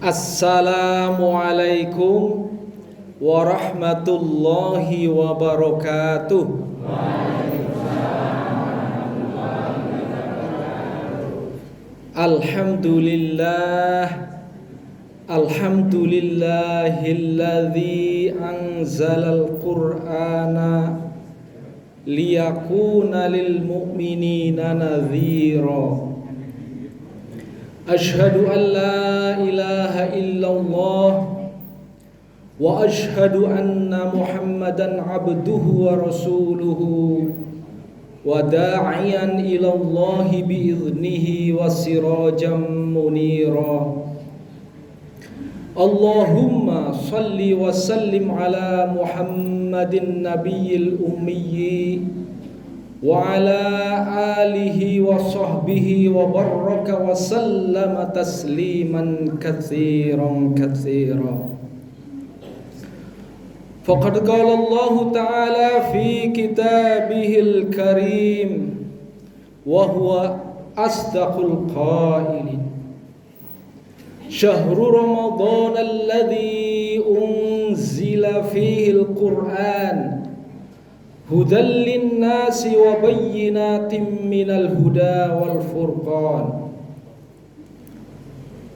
Assalamualaikum warahmatullahi wabarakatuh. Alhamdulillahilladzi anzalal qur'ana liyakuna lil mu'minina nadhira. Ashhadu an la ilaha illallah wa ashhadu anna Muhammadan abduhu wa rasuluhu wa da'iyan ilallahi biiznihi wa sirajan munira. Allahumma salli wa sallim ala Muhammadin nabiyil ummiyyi wa ala alihi wa sahbihi wa baraka wa sallama tasliman katsiran katsiran. Faqad qala Allah ta'ala fi kitabihil karim wa huwa asdaqul qailin. Syahrul Ramadan alladzi unzila fihil Qur'an hudal linnasi wa bayyinatin minal huda wal furqan.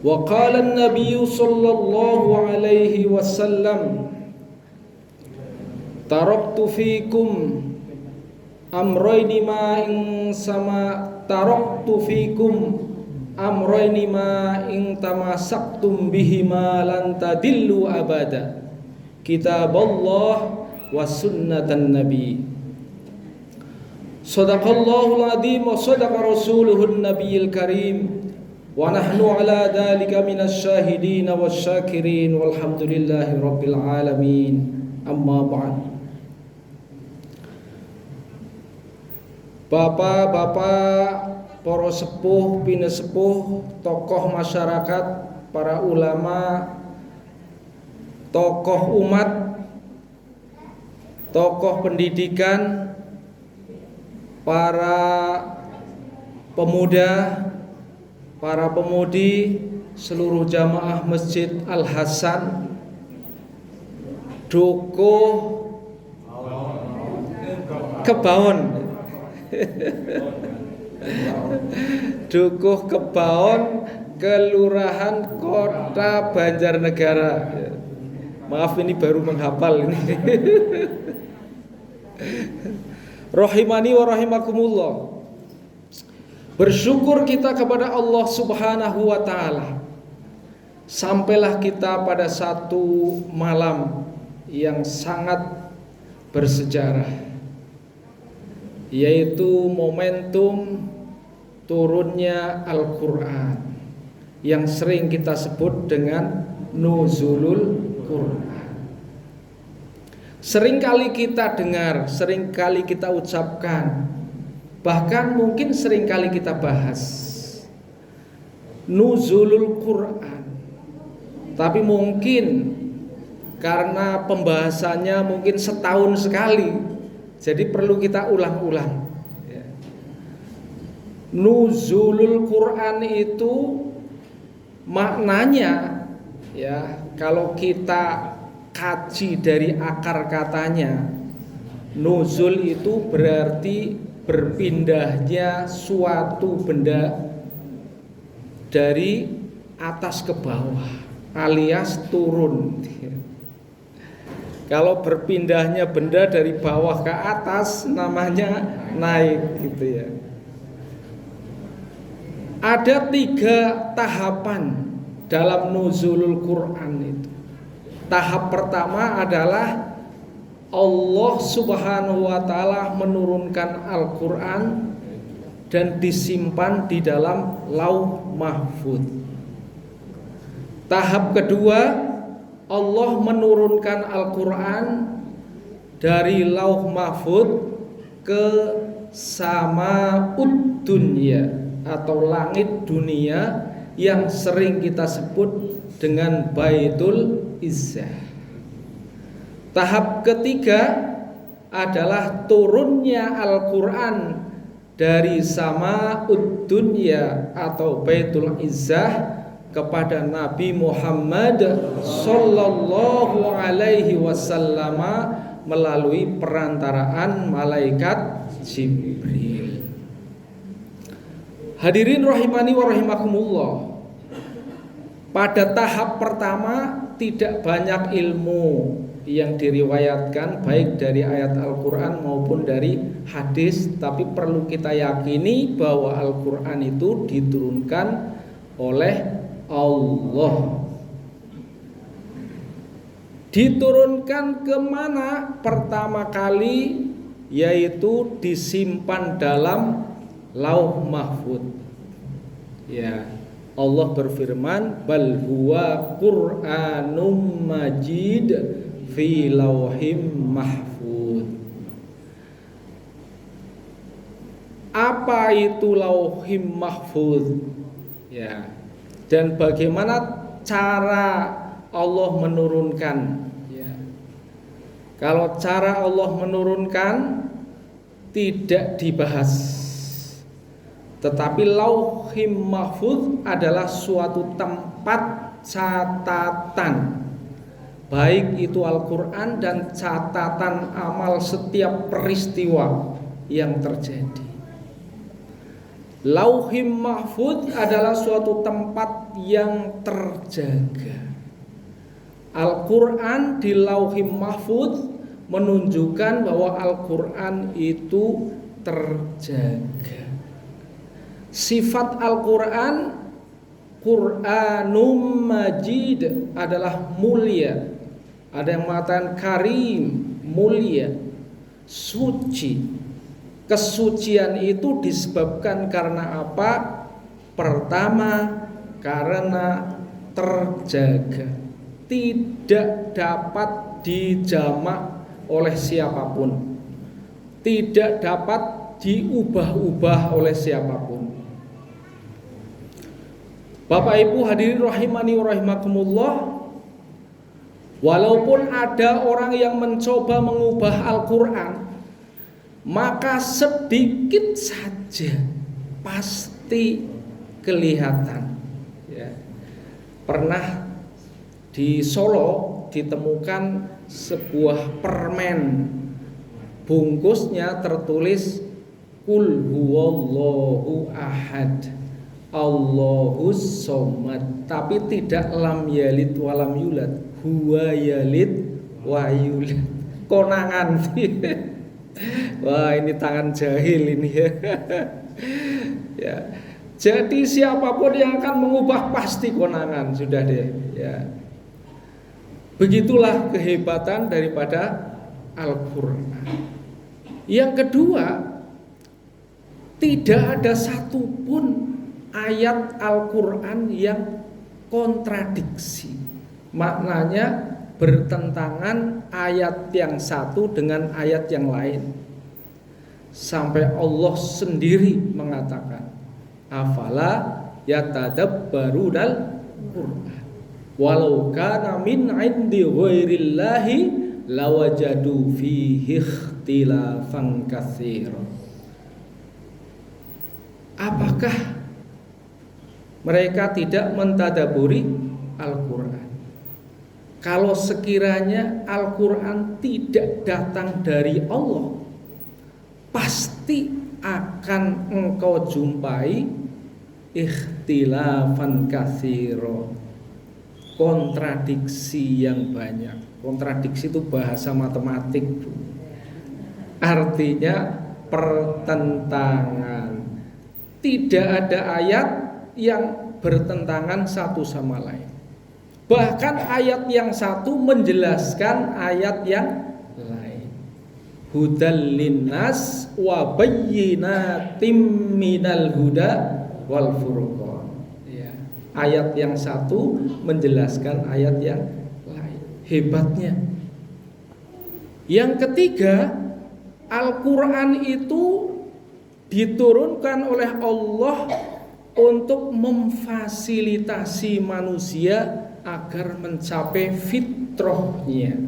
Wa qala an-nabiy sallallahu alaihi wasallam, taraktu fikum amrayni ma in tamasaktum bihima lan tadillu abada, kitaballah wa sunnatan nabi. Sadaqallahul azim wa sadaqa rasuluhun nabiyil karim wa nahnu ala dhalika minasy syahidin wasyakirin walhamdulillahi rabbil alamin. Amma ba'd. Bapak-bapak, para sepuh, pinesepuh, tokoh masyarakat, para ulama, tokoh umat, tokoh pendidikan, para pemuda, para pemudi, seluruh jamaah Masjid Al-Hasan, Dukuh Kebaon, Dukuh Kebaon, Kelurahan Kota Banjarnegara. Maaf, ini baru menghafal ini. Rahimani wa rahimakumullah. Bersyukur kita kepada Allah Subhanahu wa ta'ala. Sampailah kita pada satu malam yang sangat bersejarah, yaitu momentum turunnya Al-Quran yang sering kita sebut dengan nuzulul Quran. Sering kali kita dengar, sering kali kita ucapkan, bahkan mungkin sering kali kita bahas nuzulul Quran. Tapi mungkin karena pembahasannya mungkin setahun sekali, jadi perlu kita ulang-ulang. Nuzulul Quran itu maknanya, ya, kalau kita kaji dari akar katanya, nuzul itu berarti berpindahnya suatu benda dari atas ke bawah, alias turun. Kalau berpindahnya benda dari bawah ke atas namanya naik, gitu ya. Ada 3 tahapan dalam nuzulul Quran itu. Tahap pertama adalah Allah Subhanahu wa ta'ala menurunkan Al-Quran dan disimpan di dalam Lauh Mahfuz. Tahap kedua, Allah menurunkan Al-Quran dari Lauh Mahfuz ke Sama'ud Dunya atau langit dunia yang sering kita sebut dengan Baitul Izzah. Tahap ketiga adalah turunnya Al-Quran dari Sama'ud Dunya atau Baitul Izzah kepada Nabi Muhammad sallallahu alaihi wasallam melalui perantaraan malaikat Jibril. Hadirin rahimani wa rahimakumullah. Pada tahap pertama tidak banyak ilmu yang diriwayatkan baik dari ayat Al-Quran maupun dari hadis, tapi perlu kita yakini bahwa Al-Quran itu diturunkan oleh Allah. Diturunkan kemana? Pertama kali yaitu disimpan dalam Lauh Mahfuz. Ya, Allah berfirman, bal huwa Qur'anum Majid fi lauhim mahfuz. Apa itu lauhim mahfuz? Ya. Dan bagaimana cara Allah menurunkan? Ya. Kalau cara Allah menurunkan tidak dibahas. Tetapi lauhim mahfuz adalah suatu tempat catatan, baik itu Al-Quran dan catatan amal setiap peristiwa yang terjadi. Lauhim mahfuz adalah suatu tempat yang terjaga. Al-Quran di lauhim mahfuz menunjukkan bahwa Al-Quran itu terjaga. Sifat Al-Quran, Qur'anum Majid, adalah mulia. Ada yang mengatakan karim, mulia, suci. Kesucian itu disebabkan karena apa? Pertama, karena terjaga, tidak dapat dijamak oleh siapapun, tidak dapat diubah-ubah oleh siapapun. Bapak Ibu hadirin rahimani wa rahimakumullah, walaupun ada orang yang mencoba mengubah Al-Quran, maka sedikit saja pasti kelihatan. Ya. Pernah di Solo ditemukan sebuah permen, bungkusnya tertulis Qul huwallahu ahad, Allahus somad, tapi tidak lam yalid walam yulad, huwa yalid wa yulad. Konangan. Wah, ini tangan jahil ini ya. Ya. Jadi siapapun yang akan mengubah pasti konangan, sudah deh ya. Begitulah kehebatan daripada Al-Quran. Yang kedua, tidak ada satupun ayat Al-Quran yang kontradiksi. Maknanya bertentangan ayat yang satu dengan ayat yang lain. Sampai Allah sendiri mengatakan, afala yatadabbarunal Qur'an walau kana min 'indi ghairillahi lawajadu fihi ikhtilafan katsira. Apakah mereka tidak mentadaburi Al-Quran? Kalau sekiranya Al-Quran tidak datang dari Allah, pasti akan engkau jumpai ikhtilafan katsira, kontradiksi yang banyak. Kontradiksi itu bahasa matematik, artinya pertentangan. Tidak ada ayat yang bertentangan satu sama lain. Bahkan ayat yang satu menjelaskan ayat yang lain. Hudal linnas wa bayyinatim minal huda wal furqan. Ya. Ayat yang satu menjelaskan ayat yang lain. Hebatnya. Yang ketiga, Al-Quran itu diturunkan oleh Allah untuk memfasilitasi manusia agar mencapai fitrahnya.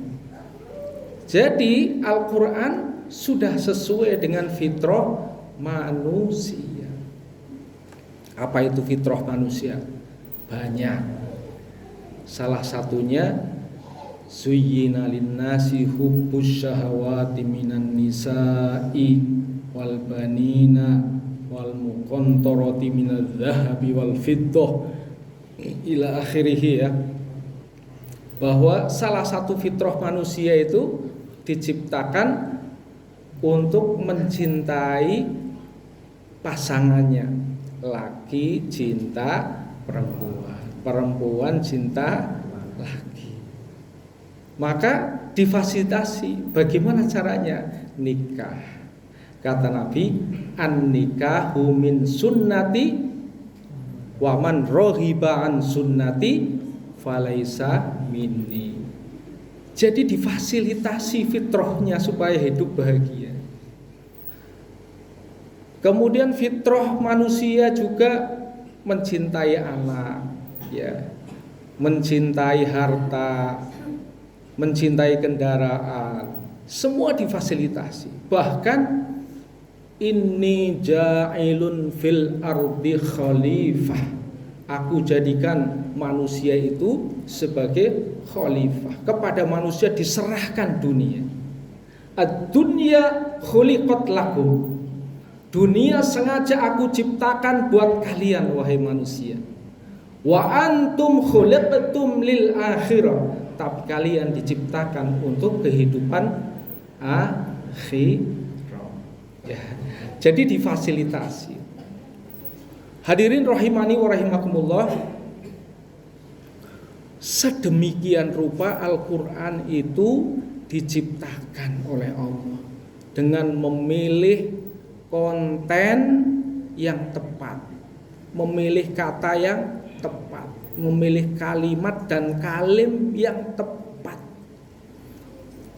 Jadi Al-Quran sudah sesuai dengan fitrah manusia. Apa itu fitrah manusia? banyak. Salah satunya zuyyina linnasi hubbus syahawati minan nisa'i wal banina wal muqantarati minadz zahabi wal fiddah ila akhirih ya. Bahwa salah satu fitrah manusia itu diciptakan untuk mencintai pasangannya. Laki cinta perempuan, perempuan cinta laki. Maka difasilitasi. Bagaimana caranya? Nikah. Kata Nabi, an-nikahu min sunnati wa man raghiba an sunnati falaisa minni. Jadi difasilitasi fitrahnya supaya hidup bahagia. Kemudian fitrah manusia juga mencintai anak, ya, mencintai harta, mencintai kendaraan, semua difasilitasi. Bahkan inni ja'ilun fil ardi khalifah, aku jadikan manusia itu sebagai khalifah. Kepada manusia diserahkan dunia. Ad-dunya khuliqat lakum, dunia sengaja aku ciptakan buat kalian wahai manusia. Wa antum khuliqtum lil akhirah, tapi kalian diciptakan untuk kehidupan akhirah. Ya. Jadi difasilitasi. Hadirin rahimani wa rahimakumullah, sedemikian rupa Al-Quran itu diciptakan oleh Allah dengan memilih konten yang tepat, memilih kata yang tepat, memilih kalimat dan kalim yang tepat,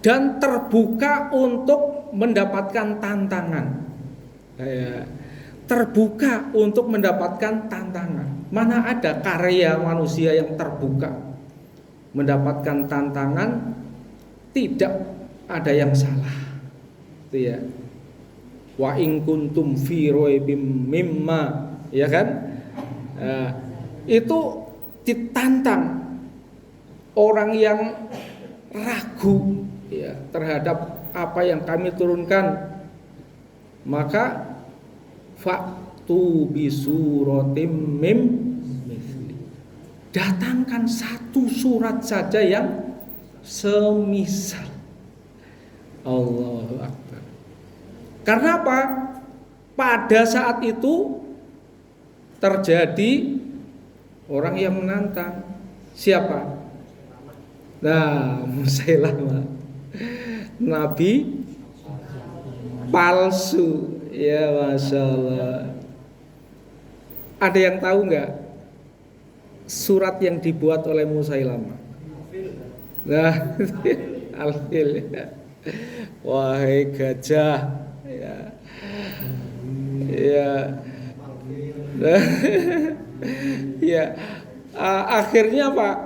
dan terbuka untuk mendapatkan tantangan. Terbuka untuk mendapatkan tantangan. Mana ada karya manusia yang terbuka mendapatkan tantangan, tidak ada yang salah. Itu ya. Wa in kuntum fi raibim mimma, ya kan? Itu ditantang orang yang ragu ya terhadap apa yang kami turunkan, maka faktu bisuratim mim mithli, datangkan satu surat saja yang semisal. Allahu Akbar. Karena apa? Pada saat itu terjadi orang yang menantang. Siapa? Nah, Musailamah, nabi palsu. Ya, Masya Allah. Ada yang tahu nggak surat yang dibuat oleh Musailamah? Nah, Al-Fil ya. Wahai gajah, ya, ya, ya. Akhirnya Pak,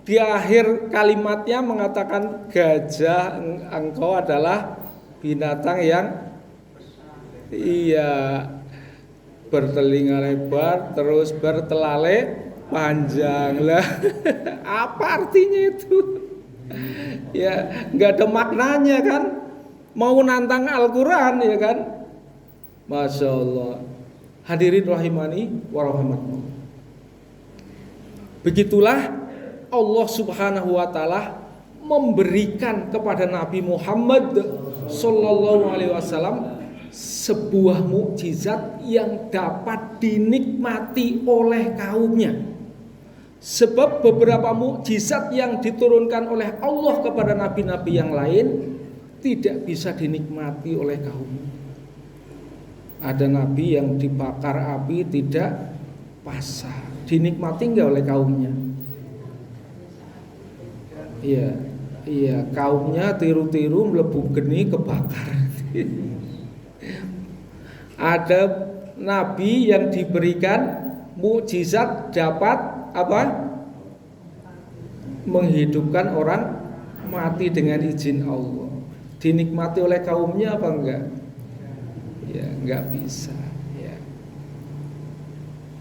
di akhir kalimatnya mengatakan, gajah, engkau adalah binatang yang bertelinga lebar, terus bertelale panjang lah. Apa artinya itu? Ya, nggak ada maknanya kan? Mau nantang Al-Quran ya kan? Masya Allah. Hadirin rahimani warahmatullah. Begitulah Allah Subhanahu wa Ta'ala memberikan kepada Nabi Muhammad Sallallahu Alaihi Wasallam sebuah mukjizat yang dapat dinikmati oleh kaumnya. Sebab beberapa mukjizat yang diturunkan oleh Allah kepada nabi-nabi yang lain tidak bisa dinikmati oleh kaumnya. Ada nabi yang dibakar api tidak pasah, dinikmati enggak oleh kaumnya? Iya, kaumnya tiru-tiru mlebu geni kebakar. Ada nabi yang diberikan mukjizat dapat apa? Menghidupkan orang mati dengan izin Allah. Dinikmati oleh kaumnya apa enggak? Ya, enggak bisa, ya.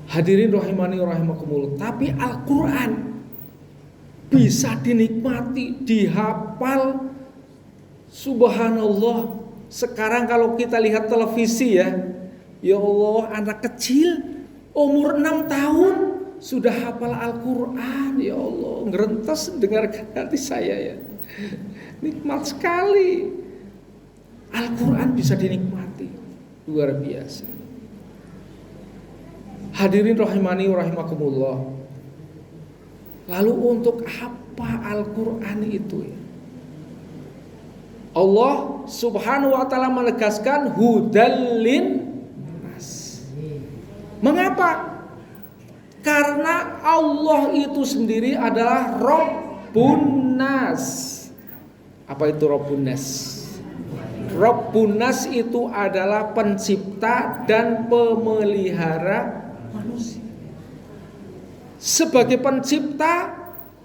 Hadirin rahimani rahimakumullah. Tapi Al-Quran bisa dinikmati, dihafal. Subhanallah. Sekarang kalau kita lihat televisi ya Allah, anak kecil umur 6 tahun sudah hafal Al-Quran. Ya Allah, ngerentas dengarkan hati saya ya. Nikmat sekali. Al-Quran bisa dinikmati. Luar biasa. Hadirin rahimani rahimakumullah. Lalu untuk apa Al-Quran itu ya? Allah subhanahu wa ta'ala menegaskan hudallin nas. Mengapa? Karena Allah itu sendiri adalah Rabbun Nas. Apa itu Rabbun Nas? Rabbun Nas itu adalah pencipta dan pemelihara manusia. Sebagai pencipta,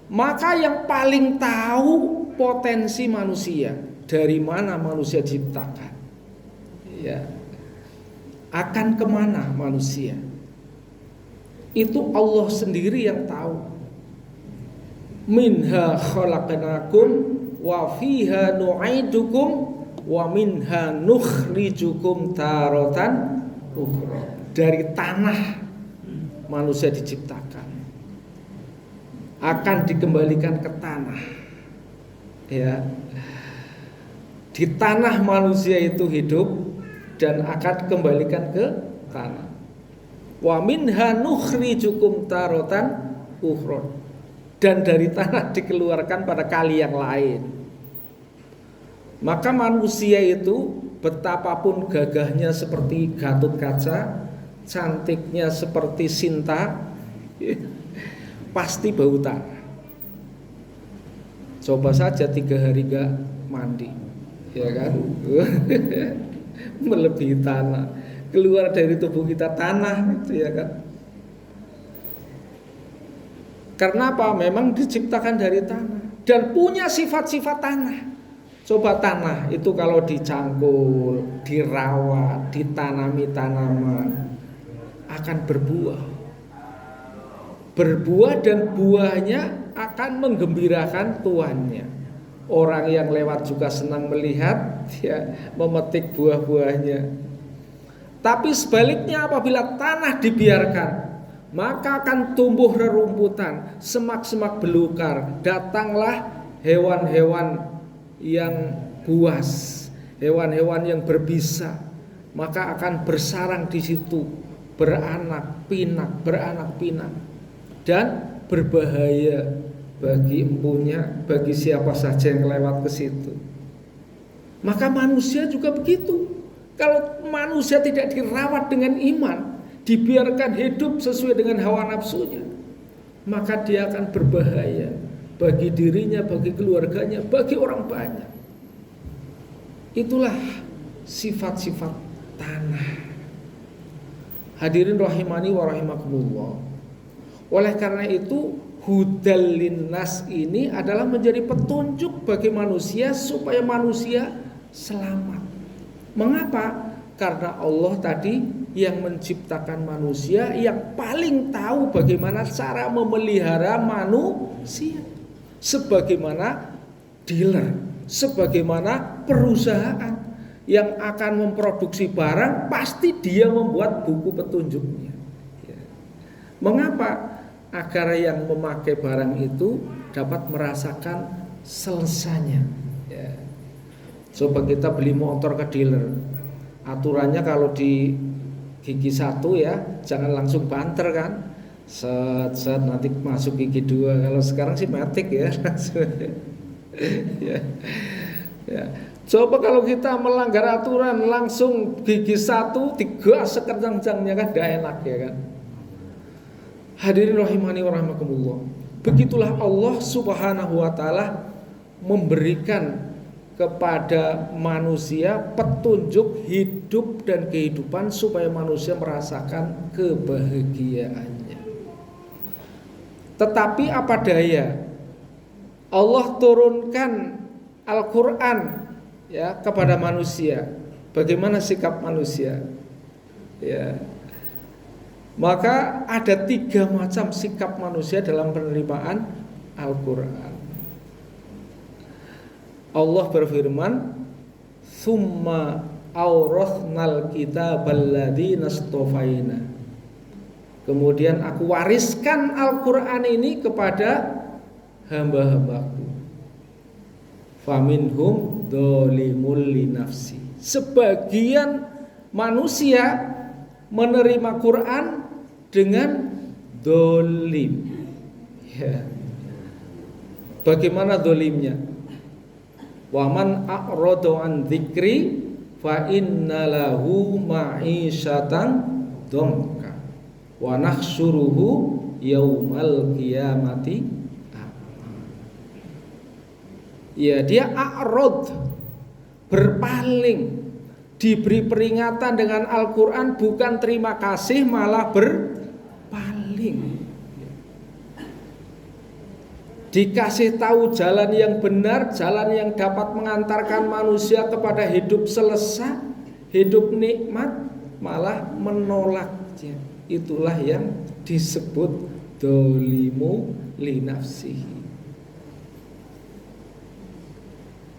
maka yang paling tahu potensi manusia, dari mana manusia diciptakan, ya, akan kemana manusia, itu Allah sendiri yang tahu. Minha khalaqnakum wa fiha nu'idukum wa minha nukhrijukum taratan ukhra. Dari tanah manusia diciptakan, akan dikembalikan ke tanah, ya. Di tanah manusia itu hidup dan akan kembalikan ke tanah. Wa minha nukhrijukum taratan ukhra. Dan dari tanah dikeluarkan pada kali yang lain. Maka manusia itu betapapun gagahnya seperti Gatot Kaca, cantiknya seperti Sinta, pasti bau tanah. Coba saja 3 hari gak mandi, ya kan? Melebihi tanah. Keluar dari tubuh kita tanah, itu ya kan? Karena apa? Memang diciptakan dari tanah dan punya sifat-sifat tanah. Coba tanah itu kalau dicangkul, dirawat, ditanami tanaman, akan berbuah. Berbuah dan buahnya akan menggembirakan tuannya. Orang yang lewat juga senang melihat, ya, memetik buah-buahnya. Tapi sebaliknya apabila tanah dibiarkan, maka akan tumbuh rerumputan, semak-semak belukar. Datanglah hewan-hewan yang buas, hewan-hewan yang berbisa, maka akan bersarang di situ, beranak pinak, dan berbahaya bagi empunya, bagi siapa saja yang lewat ke situ. Maka manusia juga begitu. Kalau manusia tidak dirawat dengan iman, dibiarkan hidup sesuai dengan hawa nafsunya, maka dia akan berbahaya bagi dirinya, bagi keluarganya, bagi orang banyak. Itulah sifat-sifat tanah. Hadirin rahimani wa rahimakumullah. Oleh karena itu, hudal linnas ini adalah menjadi petunjuk bagi manusia supaya manusia selamat. Mengapa? Karena Allah tadi yang menciptakan manusia, yang paling tahu bagaimana cara memelihara manusia. Sebagaimana dealer, sebagaimana perusahaan yang akan memproduksi barang, pasti dia membuat buku petunjuknya. Mengapa? Agar yang memakai barang itu dapat merasakan selesanya. Coba kita beli motor ke dealer, aturannya kalau di gigi 1 ya, jangan langsung banter kan, set nanti masuk gigi 2. Kalau sekarang sih matic ya. Ya. Coba kalau kita melanggar aturan langsung gigi 1 digas sekencang-kencangnya kan gak enak ya kan. Hadirin rahimani wa rahimakumullah. Begitulah Allah subhanahu wa ta'ala memberikan kepada manusia petunjuk hidup dan kehidupan supaya manusia merasakan kebahagiaannya. Tetapi apa daya, Allah turunkan Al-Quran ya kepada manusia. Bagaimana sikap manusia? Ya. Maka ada 3 macam sikap manusia dalam penerimaan Al-Quran. Allah berfirman, "Tsumma awrathnal kitabal ladzina istofaina." Kemudian aku wariskan Al-Quran ini kepada hamba-hambaku. Faminhum dzalimul linafsi. Sebagian manusia menerima Quran dengan dolim. Ya. Bagaimana dolimnya? Waman a'radu an dzikri fa innalahu ma'isyatan dhanka wa nahsyuruhu yaumal qiyamati. Ya, dia a'rad, berpaling, diberi peringatan dengan Al-Quran, bukan terima kasih malah berpaling. Dikasih tahu jalan yang benar, jalan yang dapat mengantarkan manusia kepada hidup selesa, hidup nikmat, malah menolaknya. Itulah yang disebut dolimu linafsihi.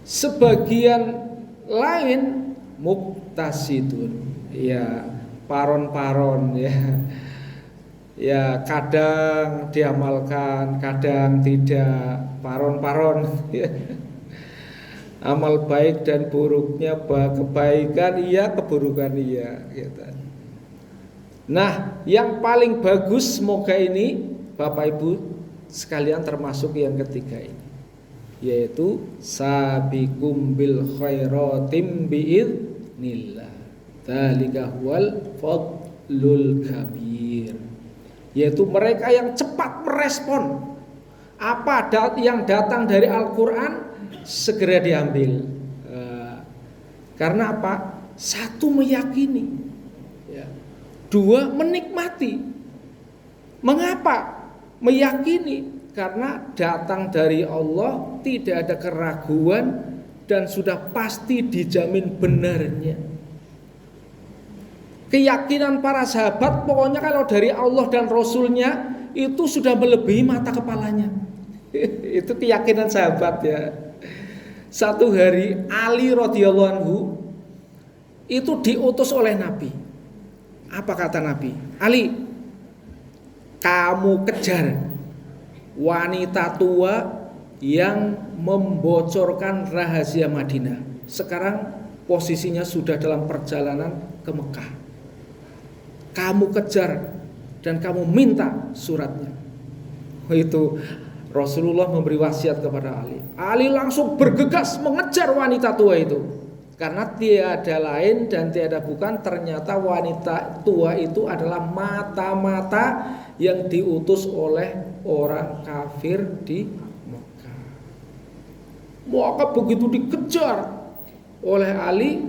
Sebagian lain muktasidun, ya paron-paron, ya kadang diamalkan, kadang tidak, paron-paron. Amal baik dan buruknya, kebaikan iya, keburukan iya, gitu. Nah, yang paling bagus semoga ini Bapak Ibu sekalian termasuk yang ketiga ini, yaitu sabiqum bil khairatim biidznillah. Dzalika huwal fadlul kabir. Yaitu mereka yang cepat merespon apa yang datang dari Al-Quran, segera diambil. Karena apa? Satu, meyakini, ya. Dua, menikmati. Mengapa meyakini? Karena datang dari Allah, tidak ada keraguan dan sudah pasti dijamin benarnya. Keyakinan para sahabat, pokoknya kalau dari Allah dan Rasulnya itu sudah melebihi mata kepalanya. Itu keyakinan sahabat, ya. Satu hari Ali radhiyallahu anhu itu diutus oleh Nabi. Apa kata Nabi? Ali, kamu kejar wanita tua yang membocorkan rahasia Madinah. Sekarang posisinya sudah dalam perjalanan ke Mekah. Kamu kejar dan kamu minta suratnya. Itu Rasulullah memberi wasiat kepada Ali. Ali langsung bergegas mengejar wanita tua itu. Karena tiada lain dan tiada bukan, ternyata wanita tua itu adalah mata-mata yang diutus oleh orang kafir di Mekah. Maka begitu dikejar oleh Ali,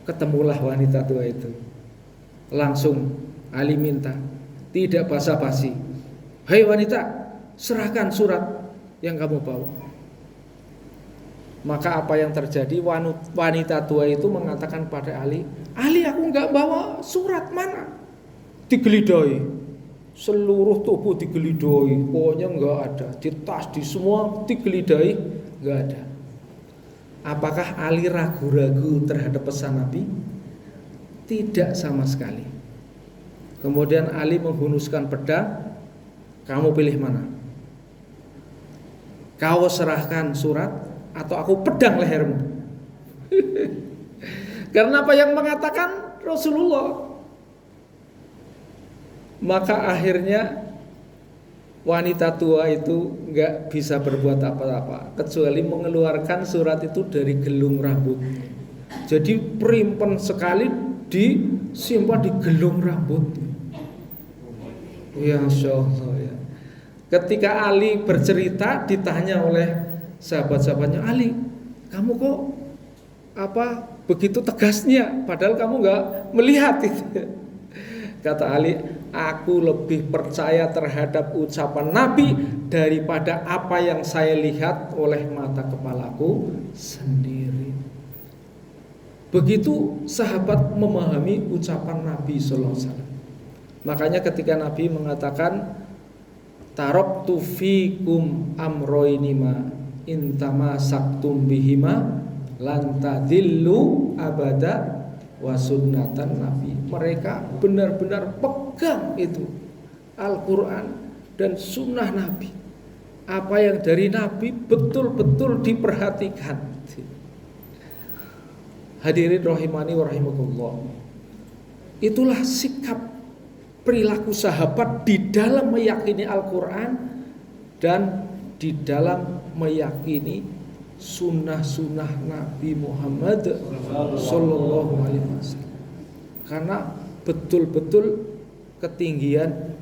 ketemulah wanita tua itu. Langsung Ali minta, tidak basa-basi, "Hai wanita, serahkan surat yang kamu bawa." Maka apa yang terjadi? Wanita tua itu mengatakan pada Ali, "Ali, aku enggak bawa surat, mana?" Digelidoi, seluruh tubuh digelidoi, pokoknya enggak ada. Di tas, di semua digelidoi, enggak ada. Apakah Ali ragu-ragu terhadap pesan Nabi? Tidak sama sekali. Kemudian Ali menghunuskan pedang, "Kamu pilih mana? Kau serahkan surat atau aku pedang lehermu?" Karena apa yang mengatakan Rasulullah. Maka akhirnya wanita tua itu nggak bisa berbuat apa-apa kecuali mengeluarkan surat itu dari gelung rambut. Jadi perimpen sekali, disimpan di gelung rambut. Ya Allah, ya. Ketika Ali bercerita, ditanya oleh sahabat-sahabatnya, "Ali, kamu kok begitu tegasnya, padahal kamu nggak melihat itu." Kata Ali, "Aku lebih percaya terhadap ucapan Nabi daripada apa yang saya lihat oleh mata kepalaku sendiri." Begitu sahabat memahami ucapan Nabi sallallahu alaihi wasallam. Makanya ketika Nabi mengatakan taraktu fikum amroini ma intama saktum bihima lan tadillu abada wa sunnatan Nabi. Mereka benar-benar pegang itu Al-Quran dan sunnah Nabi. Apa yang dari Nabi betul-betul diperhatikan. Hadirin rahimani wa rahimakumullah. Itulah sikap perilaku sahabat di dalam meyakini Al-Quran dan di dalam meyakini sunnah-sunnah Nabi Muhammad Sallallahu Alaihi Wasallam. Karena betul-betul ketinggian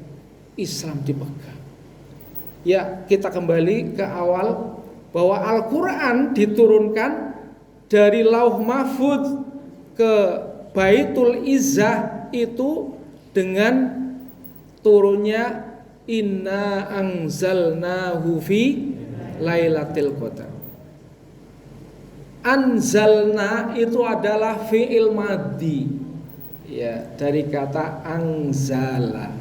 Islam dipegang. Ya, kita kembali ke awal bahwa Al-Quran diturunkan dari Lauh Mahfudz ke Baitul Izzah itu dengan turunnya inna anzalnahu fi lailatul qadar. Anzalna itu adalah fi'il madhi, ya, dari kata anzala.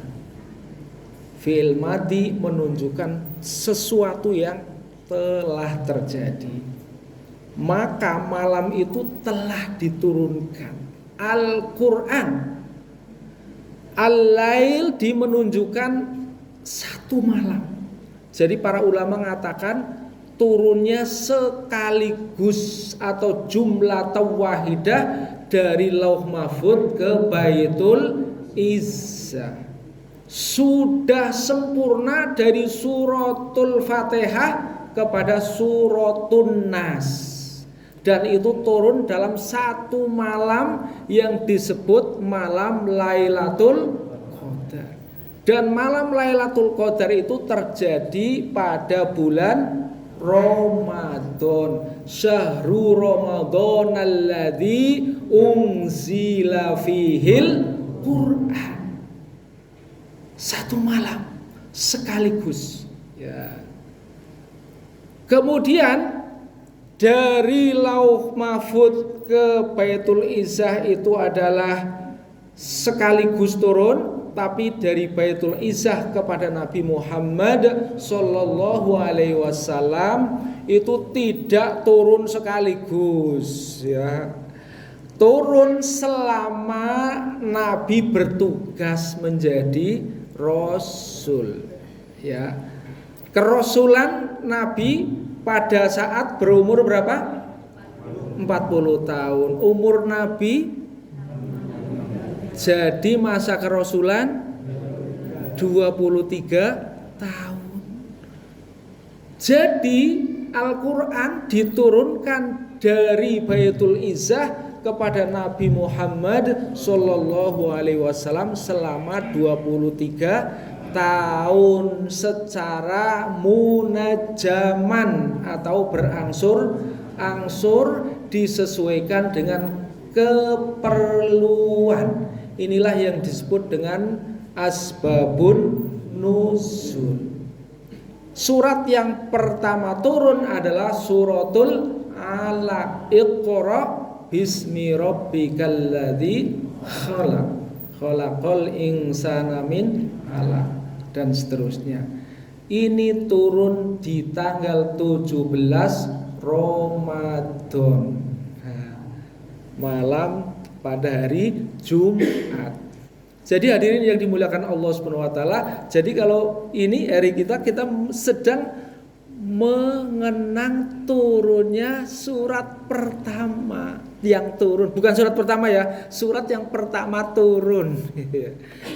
Fi'il madhi menunjukkan sesuatu yang telah terjadi. Maka malam itu telah diturunkan Al-Quran. Al-Lail menunjukkan satu malam. Jadi para ulama mengatakan turunnya sekaligus atau jumlah tawahidah dari Lauh Mahfudz ke Baitul Izzah. Sudah sempurna dari suratul Fatihah kepada suratun Nas. Dan itu turun dalam satu malam yang disebut malam Lailatul Qadar. Dan malam Lailatul Qadar itu terjadi pada bulan Ramadan. Syahrul Ramadan alladzi unzila fihil Qur'an. Satu malam sekaligus, ya. Kemudian dari Lauh Mahfudz ke Baitul Izzah itu adalah sekaligus turun, tapi dari Baitul Izzah kepada Nabi Muhammad Sallallahu Alaihi Wasallam itu tidak turun sekaligus, ya. Turun selama Nabi bertugas menjadi Rasul, ya. Kerasulan Nabi pada saat berumur berapa? 40 tahun. Umur Nabi jadi masa kerasulan 23 tahun. Jadi Al-Quran diturunkan dari Baitul Izzah kepada Nabi Muhammad Sallallahu Alaihi Wasallam selama 23 tahun secara munajaman atau berangsur-angsur disesuaikan dengan keperluan. Inilah yang disebut dengan asbabun nuzul. Surat yang pertama turun adalah suratul Alaq. Iqra bismi rabbikal ladzi khalaq. Khalaqal insana min 'alaq. Dan seterusnya. Ini turun di tanggal 17 Ramadan, malam pada hari Jumat. Jadi hadirin yang dimuliakan Allah Subhanahu wa taala, jadi kalau ini hari kita sedang mengenang turunnya surat pertama yang turun, bukan surat pertama ya, surat yang pertama turun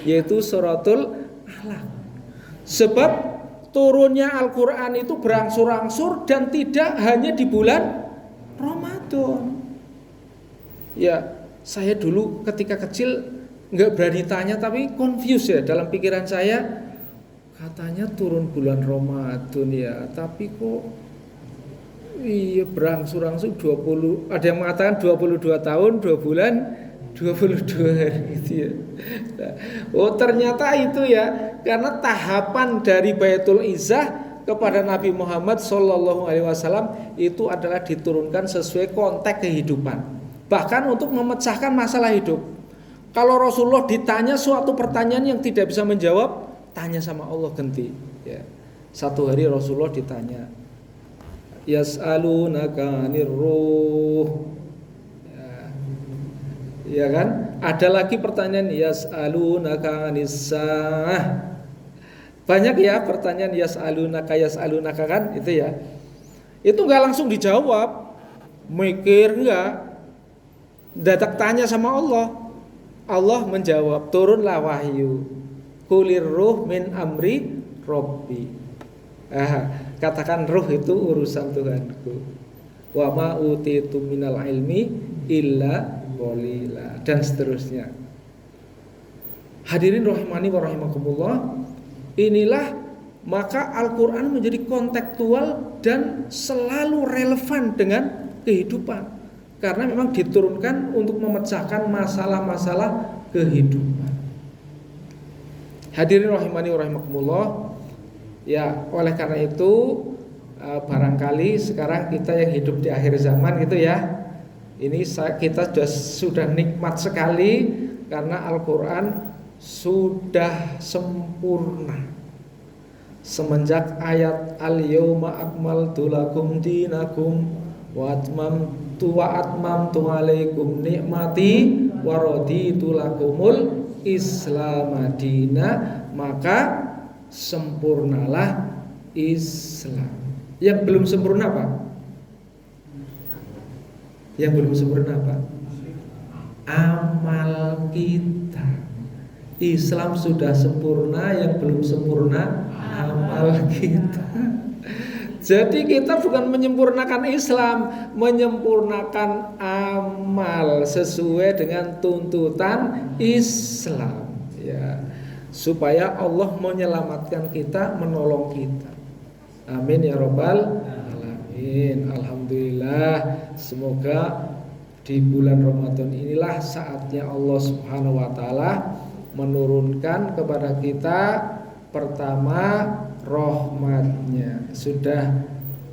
yaitu suratul Alaq. Sebab turunnya Al-Quran itu berangsur-angsur dan tidak hanya di bulan Ramadan. Ya, saya dulu ketika kecil nggak berani tanya, tapi confused ya dalam pikiran saya. Katanya turun bulan Ramadan ya, tapi kok iya berangsur-angsur 20, ada yang mengatakan 22 tahun 2 bulan 22 hari gitu ya. Nah, oh ternyata itu ya, karena tahapan dari Baitul Izzah kepada Nabi Muhammad Sallallahu Alaihi Wasallam itu adalah diturunkan sesuai konteks kehidupan, bahkan untuk memecahkan masalah hidup. Kalau Rasulullah ditanya suatu pertanyaan yang tidak bisa menjawab, tanya sama Allah ganti. Ya. Satu hari Rasulullah ditanya, yas'alunaka 'anir ruh. Ya kan? Ada lagi pertanyaan yas'alunaka 'anis saah. Banyak ya pertanyaan yas'alunaka kan itu ya. Itu enggak langsung dijawab. Mikir enggak. Dadak tanya sama Allah. Allah menjawab, turunlah wahyu. Qulir ruh min amri Rabbi. Katakan ruh itu urusan Tuhanku. Wa ma utitu minal ilmi illa qalila, dan seterusnya. Hadirin rahimani wa rahimakumullah, inilah maka Al-Qur'an menjadi kontekstual dan selalu relevan dengan kehidupan. Karena memang diturunkan untuk memecahkan masalah-masalah kehidupan. Hadirin rahimani wa rahimakumullah. Ya, oleh karena itu barangkali sekarang kita yang hidup di akhir zaman gitu ya. Ini kita sudah nikmat sekali karena Al-Qur'an sudah sempurna. Semenjak ayat al-yauma akmaltu lakum dinakum wa atmamtu alaikum nikmati wa raditu lakumul Islam madina, maka sempurnalah Islam. Yang belum sempurna apa? Yang belum sempurna apa? Amal kita. Islam sudah sempurna, yang belum sempurna amal kita. Jadi kita bukan menyempurnakan Islam, menyempurnakan amal sesuai dengan tuntutan Islam, ya. Supaya Allah menyelamatkan kita, menolong kita. Amin ya rabbal alamin. Alhamdulillah. Semoga di bulan Ramadan inilah saatnya Allah Subhanahu wa taala menurunkan kepada kita pertama rahmatnya. Sudah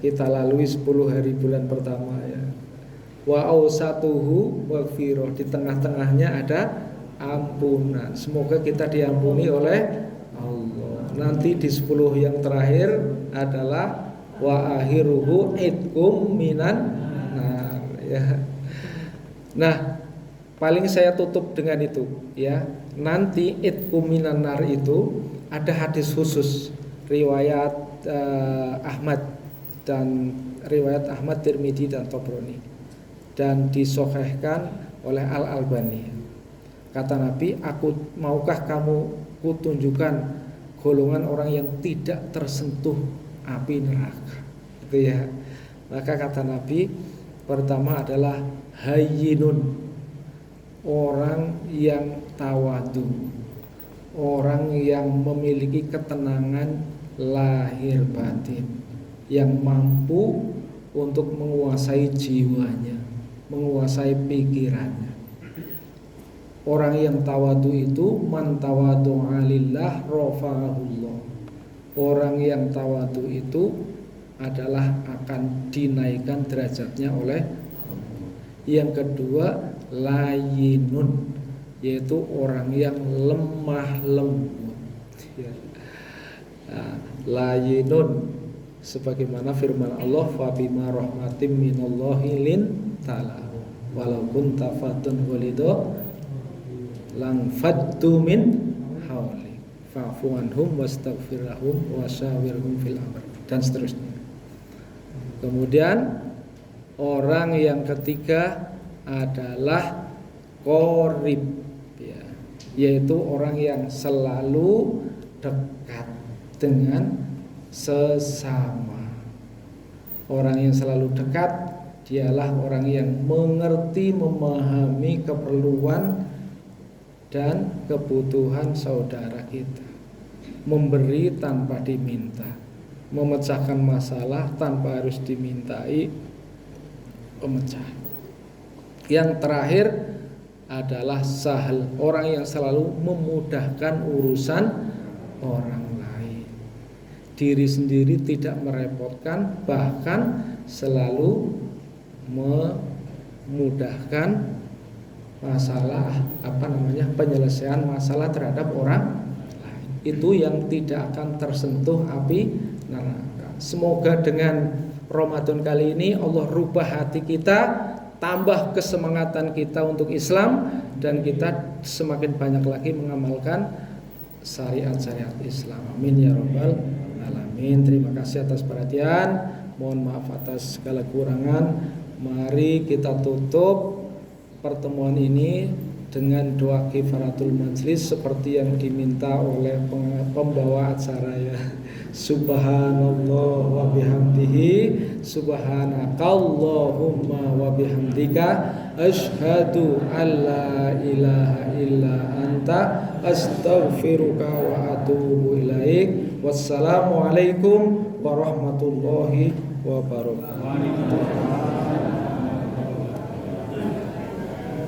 kita lalui 10 hari bulan pertama ya. Wa ausatuhu maghfirah, di tengah-tengahnya ada ampunan. Semoga kita diampuni oleh Allah. Nanti di 10 yang terakhir adalah wa akhiruhu idkum minan nar ya. Nah, paling saya tutup dengan itu ya. Nanti idkum minan nar itu ada hadis khusus riwayat Ahmad dan riwayat Ahmad, Tirmidzi dan Tabrani, dan disahihkan oleh Al-Albani. Kata Nabi, maukah kamu kutunjukkan golongan orang yang tidak tersentuh api neraka? Itu ya. Maka kata Nabi, pertama adalah hayyinun, orang yang tawadu, orang yang memiliki ketenangan lahir batin, yang mampu untuk menguasai jiwanya, menguasai pikirannya. Orang yang tawadu itu man tawadu'a lillah rafa'ahullah. Orang yang tawadu itu adalah akan dinaikkan derajatnya oleh Allah. Yang kedua layinun, yaitu orang yang lemah lembut ya. Nah, layinun sebagaimana firman Allah, fa bima rahmatim minallahi lin talahu walau kunta fatun walido lang faddu min hawli fa'fu anhum wastaghfir lahum wasyawirhum fil amr, dan seterusnya. Kemudian orang yang ketiga adalah qorib ya, yaitu orang yang selalu dekat dengan sesama. Orang yang selalu dekat dialah orang yang mengerti, memahami keperluan dan kebutuhan saudara kita, memberi tanpa diminta, memecahkan masalah tanpa harus dimintai pemecah. Yang terakhir adalah sahal, orang yang selalu memudahkan urusan orang lain, diri sendiri tidak merepotkan, bahkan selalu memudahkan masalah penyelesaian masalah terhadap orang lain. Itu yang tidak akan tersentuh api neraka. Semoga dengan Ramadan kali ini Allah rubah hati kita, tambah kesemangatan kita untuk Islam, dan kita semakin banyak lagi mengamalkan syariat-syariat Islam. Amin ya rabbal alamin. Terima kasih atas perhatian. Mohon maaf atas segala kekurangan. Mari kita tutup pertemuan ini dengan doa kifaratul majlis seperti yang diminta oleh pembawa acara ya. Subhanallah wa bihamdihi, subhanakallahumma wa bihamdika, asyhadu alla ilaha illa anta, astaghfiruka wa atubu ilaik. Wassalamualaikum warahmatullahi wabarakatuh.